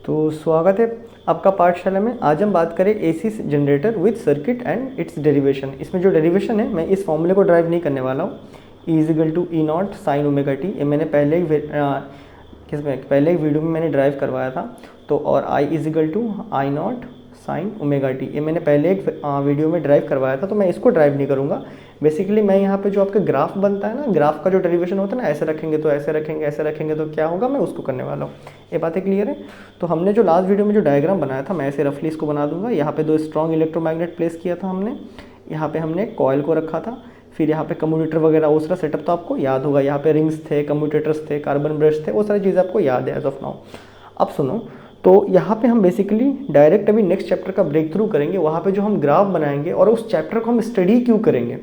तो स्वागत है आपका पाठशाला में। आज हम बात करें AC generator with circuit and it's derivation. इसमें जो डेरिवेशन है मैं इस फॉर्मूले को ड्राइव नहीं करने वाला हूँ। E equal to E naught sine omega t, ये मैंने पहले ही वीडियो में मैंने ड्राइव करवाया था। तो और I equal to I naught sine omega t, ये मैंने पहले एक वीडियो में ड्राइव करवाया था, तो मैं इसको ड्राइव नहीं करूँगा। बेसिकली मैं यहाँ पे जो आपका ग्राफ बनता है ना, ग्राफ का जो डेरिवेशन होता है ना, ऐसे रखेंगे तो ऐसे रखेंगे, ऐसे रखेंगे तो क्या होगा, मैं उसको करने वाला हूँ। ये बातें क्लियर है। तो हमने जो लास्ट वीडियो में जो डायग्राम बनाया था, मैं ऐसे रफली इसको बना दूंगा। यहाँ पे 2 स्ट्रॉन्ग इलेक्ट्रोमैग्नेट प्लेस किया था हमने, यहाँ पे हमने कॉयल को रखा था, फिर यहाँ पे कम्यूटेटर वगैरह वो सारा सेटअप तो आपको याद होगा। यहाँ पे रिंग्स थे, कम्यूटेटर्स थे, कार्बन ब्रश थे, वो सारी चीज़ें आपको याद है एज ऑफ नाउ। अब सुनो, तो यहाँ पे हम बेसिकली डायरेक्ट अभी नेक्स्ट चैप्टर का ब्रेक थ्रू करेंगे। वहाँ पे जो हम ग्राफ बनाएंगे और उस चैप्टर को हम स्टडी क्यों करेंगे,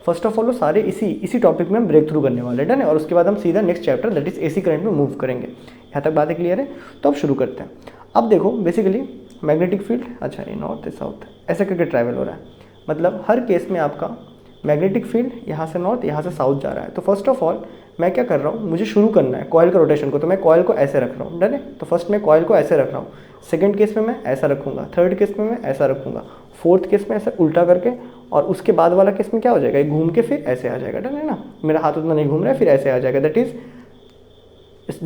फर्स्ट ऑफ ऑल वो सारे इसी टॉपिक में हम ब्रेक थ्रू करने वाले हैं, डन है। और उसके बाद हम सीधा next chapter that is AC current में मूव करेंगे। यहाँ तक बातें क्लियर है। तो अब शुरू करते हैं। अब देखो बेसिकली मैग्नेटिक फील्ड, अच्छा ये नॉर्थ साउथ ऐसे करके ट्रैवल हो रहा है, मतलब हर केस में आपका मैग्नेटिक फील्ड यहाँ से नॉर्थ यहाँ से साउथ जा रहा है। तो फर्स्ट ऑफ ऑल मैं क्या कर रहा हूँ, मुझे शुरू करना है कॉयल का रोटेशन को, तो मैं कॉयल को ऐसे रख रहा हूँ, डन है। तो फर्स्ट मैं कॉयल को ऐसे रख रहा हूँ, सेकंड केस में मैं ऐसा रखूँगा, थर्ड केस में मैं ऐसा रखूँगा, फोर्थ केस में ऐसा उल्टा करके, और उसके बाद वाला केस में क्या हो जाएगा, घूम के फिर ऐसे आ जाएगा, डन है ना। मेरा हाथ उतना नहीं घूम रहा है, फिर ऐसे आ जाएगा। दैट इज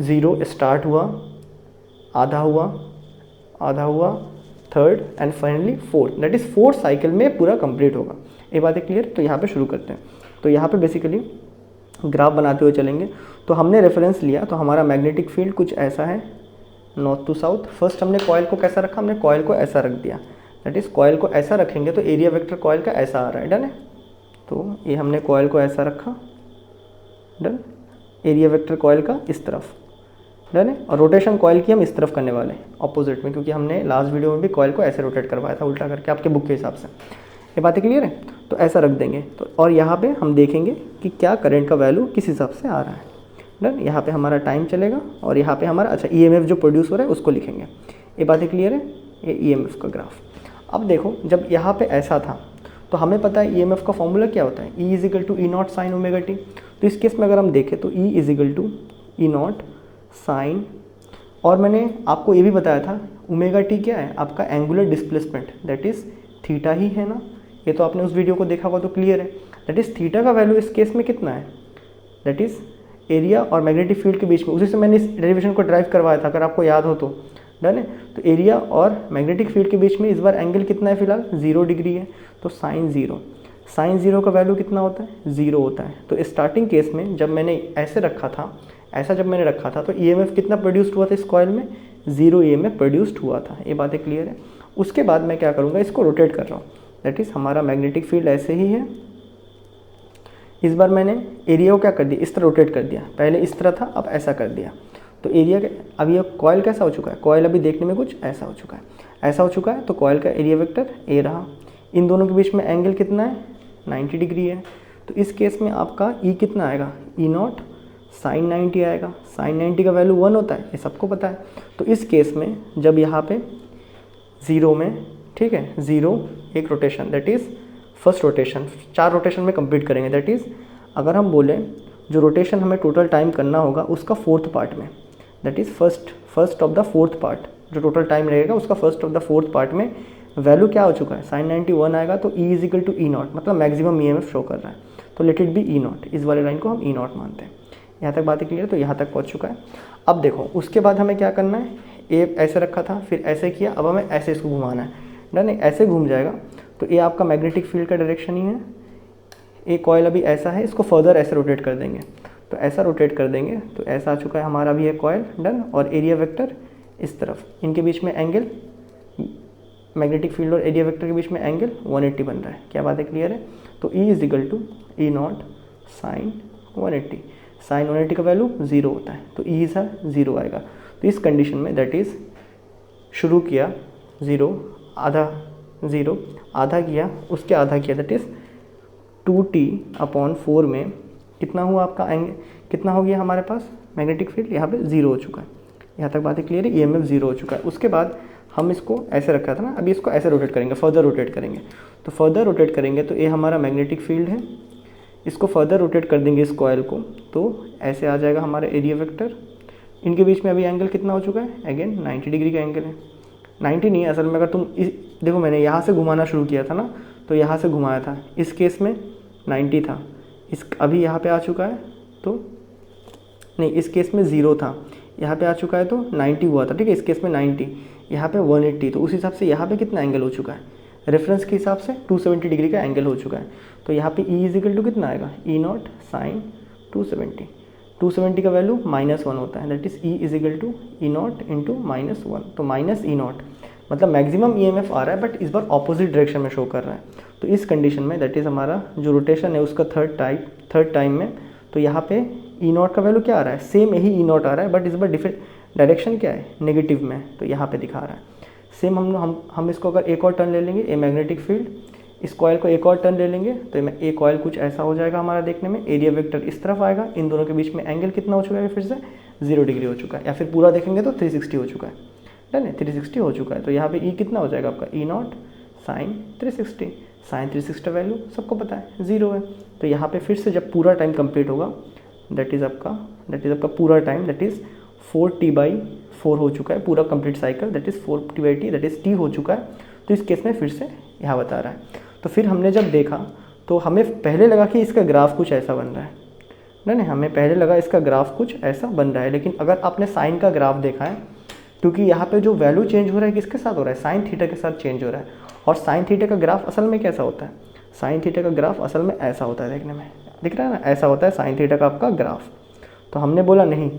0 स्टार्ट हुआ, आधा हुआ, third and finally fourth. That is 4 cycle में पूरा कंप्लीट होगा। ये बात है क्लियर। तो यहाँ पे शुरू करते हैं। तो यहाँ पे बेसिकली ग्राफ बनाते हुए चलेंगे। तो हमने रेफरेंस लिया, तो हमारा मैग्नेटिक फील्ड कुछ ऐसा है, नॉर्थ टू साउथ। फर्स्ट हमने कॉयल को कैसा रखा, हमने कॉयल को ऐसा रख दिया। दैट इज़ कॉयल को ऐसा रखेंगे तो एरिया वेक्टर कॉयल का ऐसा आ रहा है, डन है। तो ये हमने कॉयल को ऐसा रखा, डन। एरिया वेक्टर कॉयल का इस तरफ, डन है। और रोटेशन कॉयल की हम इस तरफ करने वाले हैं, ऑपोजिट में, क्योंकि हमने लास्ट वीडियो में भी कॉयल को ऐसे रोटेट करवाया था उल्टा करके आपके बुक के हिसाब से। ये बातें क्लियर है। तो ऐसा रख देंगे। तो और यहाँ पे हम देखेंगे कि क्या करंट का वैल्यू किस हिसाब से आ रहा है, डन। यहाँ पे हमारा टाइम चलेगा और यहाँ पे हमारा अच्छा ईएमएफ जो प्रोड्यूस हो रहा है उसको लिखेंगे। ये बातें क्लियर है। ये ईएमएफ का ग्राफ। अब देखो, जब यहाँ पे ऐसा था तो हमें पता है ईएमएफ का फॉर्मूला क्या होता है, E equal to E naught sine omega t. तो इस केस में अगर हम देखें तो E equal to E naught sine, और मैंने आपको ये भी बताया था ओमेगा टी क्या है, आपका angular displacement, that is theta ही है ना। ये तो आपने उस वीडियो को देखा होगा तो क्लियर है। दैट इज़ थीटा का वैल्यू इस केस में कितना है, दैट इज़ एरिया और मैग्नेटिक फील्ड के बीच में। उसी से मैंने इस डेरिवेशन को ड्राइव करवाया था, अगर आपको याद हो तो, डन है। तो एरिया और मैग्नेटिक फील्ड के बीच में इस बार एंगल कितना है, फिलहाल 0 डिग्री है। तो साइन 0 का वैल्यू कितना होता है, 0 होता है। तो स्टार्टिंग केस में जब मैंने ऐसे रखा था, ऐसा जब मैंने रखा था, तो ईएमएफ कितना प्रोड्यूस्ड हुआ था इस कॉइल में, 0 ईएमएफ प्रोड्यूस्ड हुआ था। ये बातें क्लियर है। उसके बाद मैं क्या करूँगा, इसको रोटेट कर रहा हूँ। दैट इज़ हमारा मैग्नेटिक फील्ड ऐसे ही है। इस बार मैंने एरिया को क्या कर दिया, इस तरह रोटेट कर दिया। पहले इस तरह था, अब ऐसा कर दिया। तो एरिया अब ये कॉयल कैसा हो चुका है, कॉयल अभी देखने में कुछ ऐसा हो चुका है, ऐसा हो चुका है। तो कॉयल का एरिया वेक्टर ए रहा। इन दोनों के बीच में एंगल कितना है, 90 डिग्री है। तो इस केस में आपका ई कितना आएगा, ई नॉट साइन 90 आएगा। साइन 90 का वैल्यू 1 होता है, ये सबको पता है। तो इस केस में जब यहाँ पे 0 में, ठीक है, 0 एक rotation, that is first rotation, 4 rotation में कंप्लीट करेंगे। दैट इज़ अगर हम बोलें जो रोटेशन हमें टोटल टाइम करना होगा उसका 4th पार्ट में, that is first of the 4th part, जो टोटल टाइम रहेगा उसका first of the 4th part में वैल्यू क्या हो चुका है, साइन 91 आएगा। तो E equal to E naught, मतलब मैक्सिमम ईएमएफ शो कर रहा है, तो let it be E naught. इस वाले लाइन को हम ई नॉट मानते हैं। यहाँ तक बातें क्लियर। तो यहाँ तक पहुँच चुका है। अब देखो उसके बाद हमें क्या करना है, ए ऐसे रखा था, फिर ऐसे किया, अब हमें ऐसे इसको घुमाना है, डन। ऐसे घूम जाएगा। तो ये आपका मैग्नेटिक फील्ड का डायरेक्शन ही है। एक कॉयल अभी ऐसा है, इसको फर्दर ऐसे रोटेट कर देंगे। तो ऐसा रोटेट कर देंगे तो ऐसा आ चुका है हमारा भी ये कॉयल, डन। और एरिया वेक्टर इस तरफ, इनके बीच में एंगल, मैग्नेटिक फील्ड और एरिया वेक्टर के बीच में एंगल 180 बन रहा है। क्या बात है क्लियर है। तो E is equal to E naught sine 180। Sine 180 का वैल्यू 0 होता है, तो E सा 0 आएगा। तो इस कंडीशन में दैट इज़ शुरू किया 0, आधा किया, उसके आधा किया, दैट इज़ 2t/4 में कितना हुआ आपका एंगल, कितना हो गया हमारे पास मैग्नेटिक फील्ड, यहाँ पे 0 हो चुका है। यहाँ तक बातें क्लियर है। ईएमएफ 0 हो चुका है। उसके बाद हम इसको ऐसे रखा था ना, अभी इसको ऐसे रोटेट करेंगे, फर्दर रोटेट करेंगे। तो फर्दर रोटेट करेंगे तो ये हमारा मैग्नेटिक फील्ड है, इसको फर्दर रोटेट कर देंगे इस कॉयल को, तो ऐसे आ जाएगा हमारा एरिया वेक्टर। इनके बीच में अभी एंगल कितना हो चुका है, अगेन 90 डिग्री का एंगल है। 90 नहीं है असल में, अगर तुम देखो मैंने यहाँ से घुमाना शुरू किया था ना, तो यहाँ से घुमाया था, इस केस में 90 था, अभी यहाँ पे आ चुका है तो नहीं, इस केस में 0 था, यहाँ पे आ चुका है तो 90 हुआ था, ठीक है, इस केस में 90, यहाँ पे 180, तो उस हिसाब से यहाँ पे कितना एंगल हो चुका है, रेफरेंस के हिसाब से 270 डिग्री का एंगल हो चुका है। तो यहाँ पे E इजिकल टू कितना आएगा, E0 साइन 270, 270 का वैल्यू -1 होता है, that is E equal to E0 into -1, तो -E0 मतलब मैक्सिमम EMF आ रहा है, बट इस बार ऑपोजिट डायरेक्शन में शो कर रहा है। तो इस कंडीशन में दैट इज़ हमारा जो रोटेशन है उसका थर्ड टाइम में, तो यहाँ पे E0 का वैल्यू क्या आ रहा है, सेम यही E0 आ रहा है, बट इस बार डिफरेंट डायरेक्शन क्या है, नेगेटिव में, तो यहाँ पे दिखा रहा है। सेम हम इसको अगर एक और टर्न ले लेंगे, ए मैग्नेटिक फील्ड, इस कॉयल को एक और टर्न ले लेंगे तो ए कॉयल कुछ ऐसा हो जाएगा हमारा देखने में, एरिया वेक्टर इस तरफ आएगा, इन दोनों के बीच में एंगल कितना हो चुका है, फिर से 0 डिग्री हो चुका है, या फिर पूरा देखेंगे तो 360 हो चुका है, डन है, 360 हो चुका है। तो यहाँ पे E कितना हो जाएगा आपका, E0 साइन 360, साइन 360 का वैल्यू सबको पता है 0 है। तो यहाँ पे फिर से जब पूरा टाइम कंप्लीट होगा, दैट इज़ आपका पूरा टाइम, दैट इज़ 4t/4 हो चुका है पूरा complete cycle, that is 4t/t, that is t हो चुका है। तो इस केस में फिर से यहाँ बता रहा है। तो फिर हमने जब देखा तो हमें पहले लगा कि इसका ग्राफ कुछ ऐसा बन रहा है, नहीं, हमें पहले लगा इसका ग्राफ कुछ ऐसा बन रहा है, लेकिन अगर आपने साइन का ग्राफ देखा है, क्योंकि यहाँ पे जो वैल्यू चेंज हो रहा है किसके साथ हो रहा है, साइन थीटा के साथ चेंज हो रहा है। और साइन थीटा का ग्राफ असल में कैसा होता है, साइन थीटा का ग्राफ असल में ऐसा होता है, देखने में दिख रहा है ना, ऐसा होता है साइन थीटा का आपका ग्राफ। तो हमने बोला नहीं,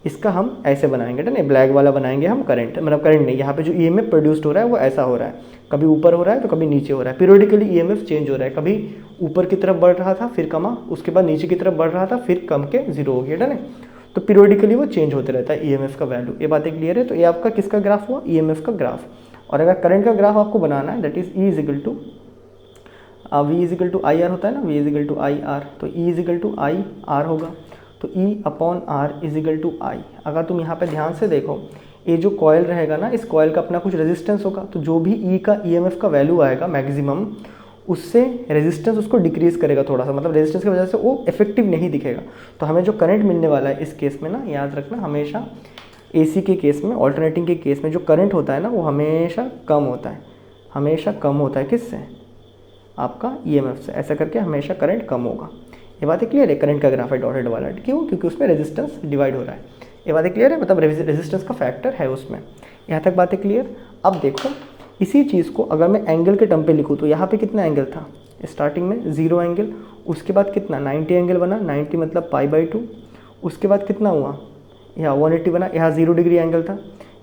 इसका हम ऐसे बनाएंगे, नहीं ब्लैक वाला बनाएंगे हम, करंट मतलब करंट नहीं, यहाँ पे जो EMF प्रोड्यूस्ड हो रहा है वो ऐसा हो रहा है, कभी ऊपर हो रहा है तो कभी नीचे हो रहा है, पीरियडिकली EMF चेंज हो रहा है, कभी ऊपर की तरफ बढ़ रहा था फिर कमा, उसके बाद नीचे की तरफ बढ़ रहा था फिर कम के 0 हो गया, है। तो पीरियडिकली वो चेंज होते रहता है EMF का वैल्यू, ये बातें क्लियर है। तो ये आपका किसका ग्राफ हुआ, EMF का ग्राफ। और अगर करंट का ग्राफ आपको बनाना है, that is E equal to V equal to IR होता है ना, V इजिकल टू IR, तो E इजिकल टू IR होगा, तो E/R इजिकल टू I। अगर तुम यहाँ पे ध्यान से देखो, ये जो कॉयल रहेगा ना, इस कॉयल का अपना कुछ रेजिस्टेंस होगा, तो जो भी E का EMF का वैल्यू आएगा मैक्सिमम, उससे रेजिस्टेंस उसको डिक्रीज़ करेगा थोड़ा सा, मतलब रेजिस्टेंस की वजह से वो इफेक्टिव नहीं दिखेगा। तो हमें जो करंट मिलने वाला है इस केस में ना, याद रखना हमेशा AC के केस में, ऑल्टरनेटिंग के केस में जो करंट होता है ना, वो हमेशा कम होता है, हमेशा कम होता है, किससे, आपका EMF से, ऐसा करके हमेशा करंट कम होगा। ये बातें क्लियर है, करंट का ग्राफ है डॉटेड वाला, क्यों, क्योंकि उसमें रेजिस्टेंस डिवाइड हो रहा है। ये बातें क्लियर है, मतलब रेजिस्टेंस का फैक्टर है उसमें। यहाँ तक बातें क्लियर। अब देखो इसी चीज़ को अगर मैं एंगल के टर्म पे लिखूँ, तो यहाँ पे कितना एंगल था, स्टार्टिंग में 0 एंगल, उसके बाद कितना 90 एंगल बना, 90 मतलब π/2, उसके बाद कितना हुआ, यहाँ 180 बना, यहाँ 0 डिग्री एंगल था,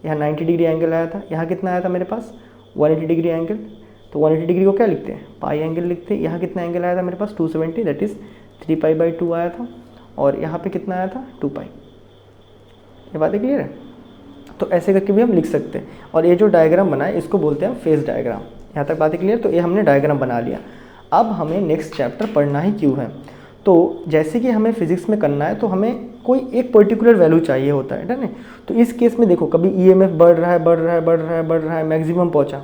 यहाँ 90 डिग्री एंगल आया था, यहाँ कितना आया था मेरे पास 180 डिग्री एंगल, तो 180 डिग्री को क्या लिखते हैं, पाई एंगल लिखते हैं। यहाँ कितना एंगल आया था मेरे पास 270, दैट इज़ 3π/2 आया था, और यहाँ पे कितना आया था 2π। ये बातें क्लियर है। तो ऐसे करके भी हम लिख सकते हैं। और ये जो डायग्राम बना है इसको बोलते हैं फेज डायग्राम। यहाँ तक बातें क्लियर। तो ये हमने डायग्राम बना लिया। अब हमें नेक्स्ट चैप्टर पढ़ना ही क्यों है, तो जैसे कि हमें फिजिक्स में करना है तो हमें कोई एक पर्टिकुलर वैल्यू चाहिए होता है ना। तो इस केस में देखो कभी ईएमएफ बढ़ रहा है बढ़ रहा है बढ़ रहा है बढ़ रहा है मैक्सिमम पहुंचा,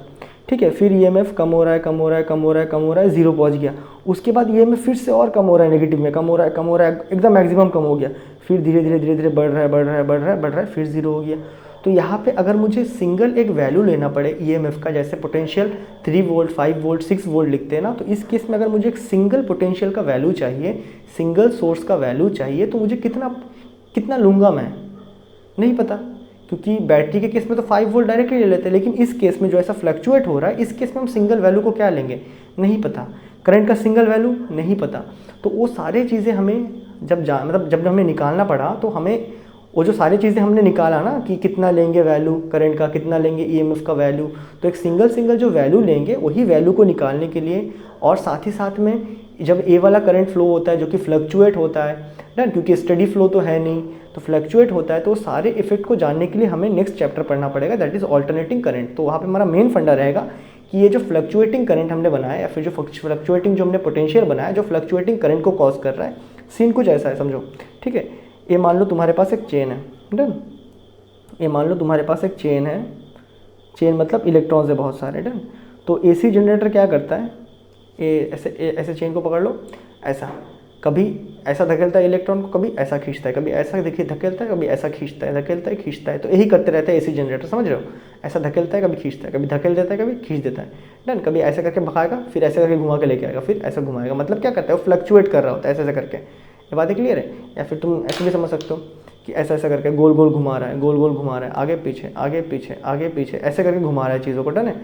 ठीक है, फिर ईएमएफ कम हो रहा है कम हो रहा है कम हो रहा है कम हो रहा है जीरो पहुंच गया, उसके बाद ईएमएफ फिर से और कम हो रहा है नेगेटिव में, कम हो रहा है कम हो रहा है एकदम मैक्सिमम कम हो गया, फिर धीरे धीरे धीरे धीरे बढ़ रहा है बढ़ रहा है बढ़ रहा है बढ़ रहा है फिर जीरो हो गया। तो यहाँ पे अगर मुझे सिंगल एक वैल्यू लेना पड़े ईएमएफ का, जैसे पोटेंशियल 3 वोल्ट 5 वोल्ट 6 वोल्ट लिखते हैं ना, तो इस केस में अगर मुझे एक सिंगल पोटेंशियल का वैल्यू चाहिए, सिंगल सोर्स का वैल्यू चाहिए, तो मुझे कितना लूँगा मैं नहीं पता, क्योंकि बैटरी के केस में तो 5 वोल्ट डायरेक्टली ले लेते हैं, लेकिन इस केस में जो ऐसा फ्लक्चुएट हो रहा है इस केस में हम सिंगल वैल्यू को क्या लेंगे नहीं पता, करंट का सिंगल वैल्यू नहीं पता। तो वो सारी चीज़ें हमें जब हमें निकालना पड़ा, तो हमें वो जो सारी चीज़ें हमने निकाला ना कि कितना लेंगे वैल्यू करंट का, कितना लेंगे ईएमएफ का वैल्यू, तो एक सिंगल जो वैल्यू लेंगे वही वैल्यू को निकालने के लिए, और साथ ही साथ में जब ए वाला करंट फ्लो होता है जो कि फ्लक्चुएट होता है ना, क्योंकि स्टडी फ्लो तो है नहीं, तो फ्लक्चुएट होता है, तो सारे इफेक्ट को जानने के लिए हमें नेक्स्ट चैप्टर पढ़ना पड़ेगा, दैट इज़ ऑल्टरनेटिंग करंट। तो वहाँ पे हमारा मेन फंडा रहेगा कि ये जो फ्लक्चुएटिंग करंट हमने बनाया, या फिर जो फ्लक्चुएटिंग जो हमने पोटेंशियल बनाया जो फ्लक्चुएटिंग करंट को कॉज कर रहा है, सीन कुछ ऐसा है समझो, ठीक है। ये मान लो तुम्हारे पास एक चेन है, डन, ये मान लो तुम्हारे पास एक चेन है, चेन मतलब इलेक्ट्रॉन्स है बहुत सारे, डन। तो एसी जनरेटर क्या करता है, ऐसे चेन को पकड़ लो, ऐसा कभी ऐसा धकेलता है इलेक्ट्रॉन को, कभी ऐसा खींचता है, कभी ऐसा देखिए धकेलता है, कभी ऐसा खींचता है, धकेलता है खींचता है, तो यही करते रहता है एसी जनरेटर, समझ रहे हो। ऐसा धकेलता है, कभी खींचता है, कभी धकेल देता है, कभी खींच देता है, डन। कभी ऐसे करके भगाएगा, फिर ऐसे करके घुमा के लेके आएगा, फिर ऐसा घुमाएगा, मतलब क्या करता है वो फ्लक्चुएट कर रहा होता है ऐसे ऐसे करके। ये बातें क्लियर है। या फिर तुम ऐसे भी समझ सकते हो कि ऐसा ऐसा करके गोल गोल घुमा रहा है, गोल गोल घुमा रहा है, आगे पीछे आगे पीछे आगे पीछे ऐसे करके घुमा रहा है चीज़ों को, डन है।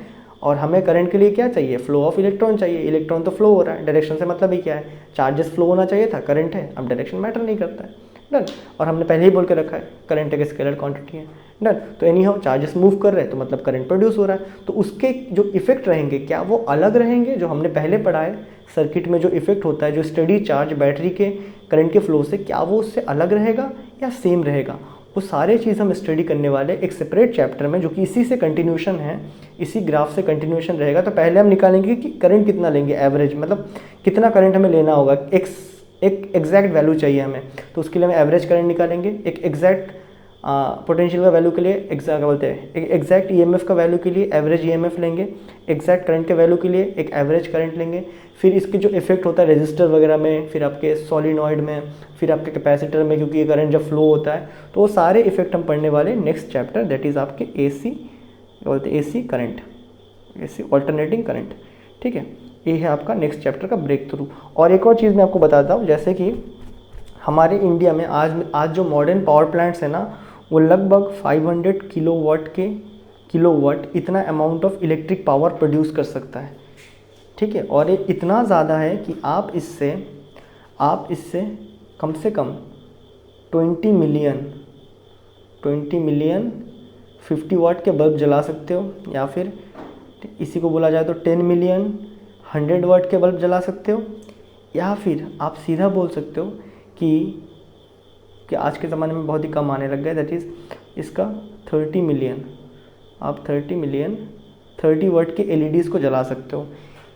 और हमें करंट के लिए क्या चाहिए, फ्लो ऑफ इलेक्ट्रॉन चाहिए। इलेक्ट्रॉन तो फ्लो हो रहा है, डायरेक्शन से मतलब ही क्या है, चार्जेस फ्लो होना चाहिए था, करंट है, अब डायरेक्शन मैटर नहीं करता है, डन। और हमने पहले ही बोल के रखा है करंट एक स्केलर क्वांटिटी है, डन। तो एनी हाउ चार्जेस मूव कर रहे हैं तो मतलब करंट प्रोड्यूस हो रहा है, तो उसके जो इफेक्ट रहेंगे क्या वो अलग रहेंगे, जो हमने पहले पढ़ा है सर्किट में जो इफेक्ट होता है, जो स्टडी चार्ज बैटरी के करंट के फ्लो से, क्या वो उससे अलग रहेगा या सेम रहेगा, वो सारे चीज़ हम स्टडी करने वाले एक सेपरेट चैप्टर में, जो कि इसी से कंटिन्यूशन है, इसी ग्राफ से कंटिन्यूशन रहेगा। तो पहले हम निकालेंगे कि करंट कितना लेंगे एवरेज, मतलब कितना करंट हमें लेना होगा, एक एग्जैक्ट वैल्यू चाहिए हमें, तो उसके लिए हम एवरेज करंट निकालेंगे। एक एग्जैक्ट पोटेंशियल का वैल्यू के लिए क्या बोलते हैं, एक एग्जैक्ट ईएमएफ का वैल्यू के लिए एवरेज ईएमएफ लेंगे, एग्जैक्ट करंट के वैल्यू के लिए एक एवरेज करंट लेंगे। फिर इसके जो इफेक्ट होता है रेजिस्टर वगैरह में, फिर आपके सॉलिनॉइड में, फिर आपके कैपेसिटर में, क्योंकि ये करंट जब फ्लो होता है, तो वो सारे इफेक्ट हम पढ़ने वाले नेक्स्ट चैप्टर, दैट इज़ आपके एसी, क्या बोलते हैं, AC current, AC alternating current, ठीक है। ये है आपका नेक्स्ट चैप्टर का ब्रेक थ्रू। और एक और चीज़ मैं आपको बताता हूँ, जैसे कि हमारे इंडिया में आज जो मॉडर्न पावर प्लांट्स है ना, वो लगभग 500 किलोवाट इतना amount of electric power produce कर सकता है, ठीक है। और ये इतना ज़्यादा है कि आप इससे कम से कम 20 मिलियन 50 वाट के बल्ब जला सकते हो, या फिर इसी को बोला जाए तो 10 मिलियन 100 वाट के बल्ब जला सकते हो, या फिर आप सीधा बोल सकते हो कि आज के ज़माने में बहुत ही कम आने लग गए, दैट इज़ इसका 30 मिलियन, आप 30 वाट के एलईडीज़ को जला सकते हो।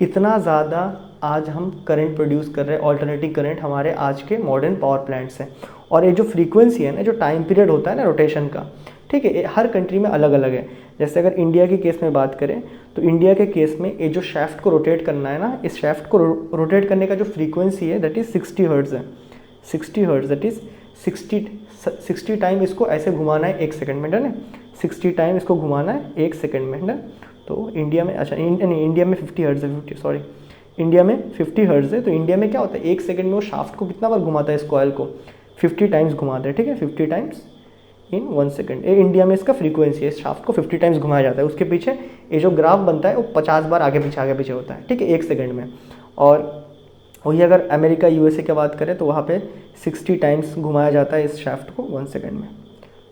इतना ज़्यादा आज हम करंट प्रोड्यूस कर रहे हैं, ऑल्टरनेटिव करंट हमारे आज के मॉडर्न पावर प्लांट्स हैं। और ये जो फ्रीक्वेंसी है ना, जो टाइम पीरियड होता है ना रोटेशन का, ठीक है, हर कंट्री में अलग अलग है। जैसे अगर इंडिया के केस में बात करें तो इंडिया के केस में ये जो शाफ्ट को रोटेट करना है ना, इस शाफ्ट को रोटेट करने का जो फ्रीक्वेंसी है दैट इज़ 60 हर्ट्ज़ है। 60 हर्ट्ज़ दैट इज़ 60 टाइम इसको ऐसे घुमाना है 1 सेकंड में, डन है। 60 टाइम इसको घुमाना है 1 सेकंड में, डन। तो इंडिया में इंडिया में 50 हर्ट्ज़ है, इंडिया में 50 हर्ट्ज़ है। तो इंडिया में क्या होता है, 1 सेकंड में वो शाफ्ट को कितना बार घुमाता है, इस कॉइल को 50 टाइम्स घुमाता है, ठीक है, 50 टाइम्स इन 1 सेकंड। ये इंडिया में इसका फ्रीक्वेंसी है, इस शाफ्ट को 50 टाइम्स घुमाया जाता है। उसके पीछे ये जो ग्राफ बनता है वो 50 बार आगे पीछे होता है, ठीक है, 1 सेकंड में। और वही अगर अमेरिका यूएसए की बात करें तो वहाँ पे 60 टाइम्स घुमाया जाता है इस शाफ्ट को 1 सेकंड में,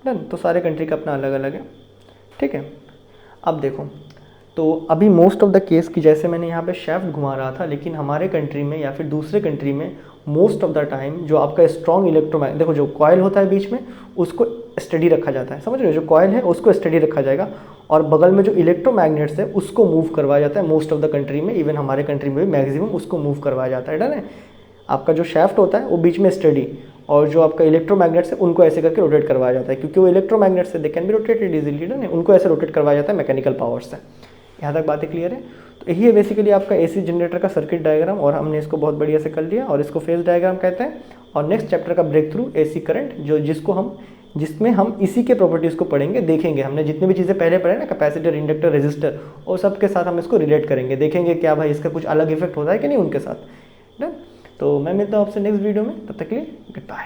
डन। तो सारे कंट्री का अपना अलग अलग है, ठीक है। अब देखो, तो अभी मोस्ट ऑफ द केस की जैसे मैंने यहाँ पे शाफ्ट घुमा रहा था, लेकिन हमारे कंट्री में या फिर दूसरे कंट्री में मोस्ट ऑफ द टाइम जो आपका स्ट्रॉन्ग इलेक्ट्रोमैग्नेट, देखो जो कॉयल होता है बीच में उसको स्टडी रखा जाता है, समझ रहे हो, जो कॉयल है उसको स्टडी रखा जाएगा, और बगल में जो इलेक्ट्रोमैग्नेट्स है उसको मूव करवाया जाता है मोस्ट ऑफ द कंट्री में, इवन हमारे कंट्री में भी मैक्सिमम उसको मूव करवाया जाता है, डन है। आपका जो शाफ्ट होता है वो बीच में स्टडी, और जो आपका इलेक्ट्रोमैग्नेट्स है उनको ऐसे करके रोटेट करवाया जाता है, क्योंकि वो इलेक्ट्रोमैग्नेट्स से they can be rotated easily, done है, उनको ऐसे रोटेट करवाया जाता है मैकेनिकल पावर से। यहाँ तक बातें क्लियर है। तो यही है बेसिकली आपका एसी जनरेटर का सर्किट डायग्राम, और हमने इसको बहुत बढ़िया से कर लिया, और इसको फेज डायग्राम कहते हैं। और नेक्स्ट चैप्टर का ब्रेक थ्रू एसी करंट, जिसमें हम इसी के प्रॉपर्टीज़ को पढ़ेंगे, देखेंगे हमने जितने भी चीज़ें पहले पढ़े ना, कैपेसिटर, इंडक्टर, रेजिस्टर, और सब के साथ हम इसको रिलेट करेंगे, देखेंगे क्या भाई इसका कुछ अलग इफेक्ट होता है कि नहीं उनके साथ, डन। तो मैं मिलता हूँ आपसे नेक्स्ट वीडियो में, तब तक के लिए गुड बाय।